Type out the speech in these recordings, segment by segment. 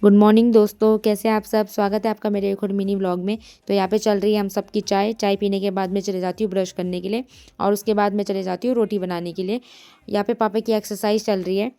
Good morning दोस्तों, कैसे हैं आप सब। स्वागत है आपका मेरे एक और मिनी व्लॉग में। तो यहाँ पे चल रही है हम सबकी चाय पीने के बाद मैं चले जाती हूँ ब्रश करने के लिए और उसके बाद मैं चले जाती हूँ रोटी बनाने के लिए। यहाँ पे पापा की एक्सरसाइज चल रही है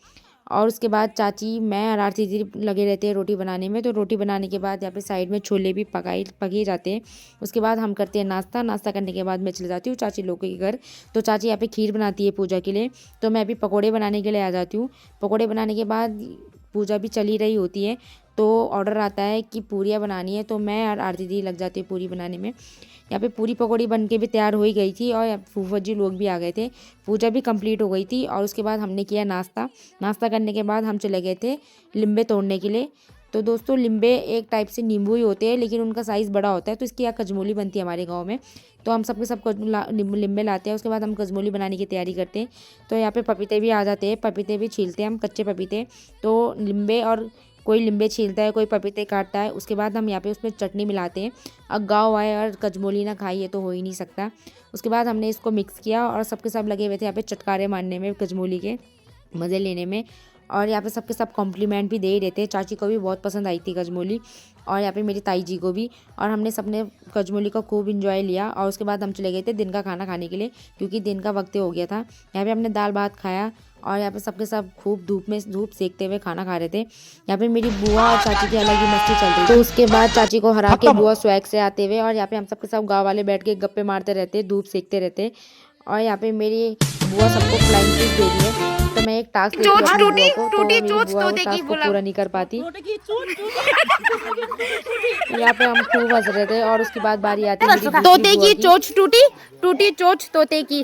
और उसके बाद चाची मैं और आरती दीदी लगे रहते हैं रोटी बनाने में। तो रोटी बनाने के बाद यहाँ पे साइड में छोले भी पके जाते हैं। उसके बाद हम करते हैं नाश्ता करने के बाद मैं चले जाती हूँ चाची लोगों के घर। तो चाची यहाँ पे खीर बनाती है पूजा के लिए, तो मैं अभी पकोड़े बनाने के लिए आ जाती हूँ। पकोड़े बनाने के बाद पूजा भी चली रही होती है तो ऑर्डर आता है कि पूरियाँ बनानी है, तो मैं और आरती दी लग जाती है पूरी बनाने में। यहाँ पे पूरी पकौड़ी बन के भी तैयार हो ही गई थी और फूफा जी लोग भी आ गए थे। पूजा भी कंप्लीट हो गई थी और उसके बाद हमने किया नाश्ता करने के बाद हम चले गए थे लिम्बे तोड़ने के लिए। तो दोस्तों लिम्बे एक टाइप से नींबू ही होते हैं लेकिन उनका साइज़ बड़ा होता है, तो इसकी यहाँ कजमोली बनती है हमारे गाँव में। तो हम सबके सब लिम्बे लाते हैं, उसके बाद हम कजमोली बनाने की तैयारी करते हैं। तो यहाँ पे पपीते भी आ जाते हैं, पपीते भी छीलते हैं हम, कच्चे पपीते। तो लिम्बे और कोई लिम्बे छीलता है, कोई पपीते काटता है। उसके बाद हम यहाँ पे उसमें चटनी मिलाते हैं। अब गाँव आए और कजमोली ना खाई, ये तो हो ही नहीं सकता। उसके बाद हमने इसको मिक्स किया और सबके सब लगे हुए थे यहाँ पे चटकारे मारने में, कजमोली के मज़े लेने में। और यहाँ पे सबके सब कॉम्प्लीमेंट भी दे ही देते। चाची को भी बहुत पसंद आई थी कजमोली और यहाँ पे मेरी ताई जी को भी। और हमने सबने कजमोली का खूब इंजॉय लिया और उसके बाद हम चले गए थे दिन का खाना खाने के लिए क्योंकि दिन का वक्त हो गया था। यहाँ पे हमने दाल भात खाया और यहाँ पे सबके सब खूब धूप सेकते हुए खाना खा रहे थे। यहाँ पे मेरी बुआ और चाची की अलग ही मस्ती चल रही थी। तो उसके बाद चाची को हरा के बुआ स्वैग से आते हुए और यहाँ पे हम सबके सब गाँव वाले बैठ के गप्पे मारते रहते, धूप सेकते रहते। और यहाँ पे मेरी बुआ सबको फ्लाइंग किस दे रही है, तो मैं एक टास्क देती हूँ अपनी बुआ को, तो मेरी बुआ वो टास्क को पूरा नहीं कर पाती। यहाँ पे हम खूब हंस रहे थे और उसके बाद बारी आती है मेरी तोते की की। चोंच टूटी चोंच तोते की।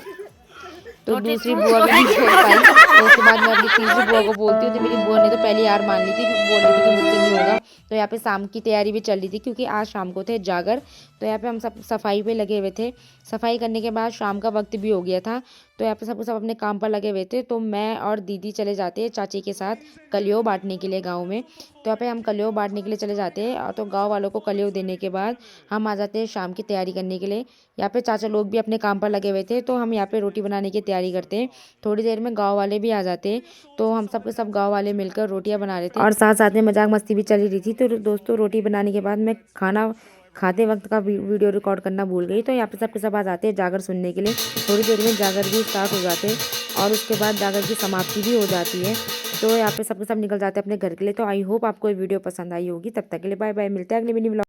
तो दूसरी बुआ भी नहीं छोड़ पाई। तो उसके बाद मैं अपनी तीसरी बुआ को बोलती हूँ, तो मेरी बुआ ने तो पहले हार मान ली थी, बोल रही थी कि मुझसे नहीं होगा। तो यहाँ पे शाम की तैयारी भी चल रही थी क्योंकि आज शाम को थे जागर। तो यहाँ पे हम सब सफाई पे लगे हुए थे। सफाई करने के बाद शाम का वक्त भी हो गया था, तो यहाँ पे सब अपने काम पर लगे हुए थे। तो मैं और दीदी चले जाते हैं चाची के साथ कलियो बांटने के लिए गाँव में। तो यहाँ पे हम कलियो बांटने के लिए चले जाते हैं और तो गाँव वालों को कलियो देने के बाद हम आ जाते हैं शाम की तैयारी करने के लिए। यहाँ पे चाचा लोग भी अपने काम पर लगे हुए थे, तो हम यहाँ पे रोटी बनाने की तैयारी करते हैं। थोड़ी देर में गाँव वाले भी आ जाते हैं, तो हम सब के सब गाँव वाले मिलकर रोटियां बना रहे थे और साथ साथ में मजाक मस्ती भी चली रही थी। तो दोस्तों रोटी बनाने के बाद मैं खाना खाते वक्त का वीडियो रिकॉर्ड करना भूल गई। तो यहाँ पे सबके सब आ जाते हैं जागर सुनने के लिए। थोड़ी देर में जागर भी स्टार्ट हो जाते हैं और उसके बाद जागर की समाप्ति भी हो जाती है। तो यहाँ पे सबके सब निकल जाते हैं अपने घर के लिए। तो आई होप आपको ये वीडियो पसंद आई होगी। तब तक के लिए बाय बाय, मिलते हैं अगले मिनी व्लॉग।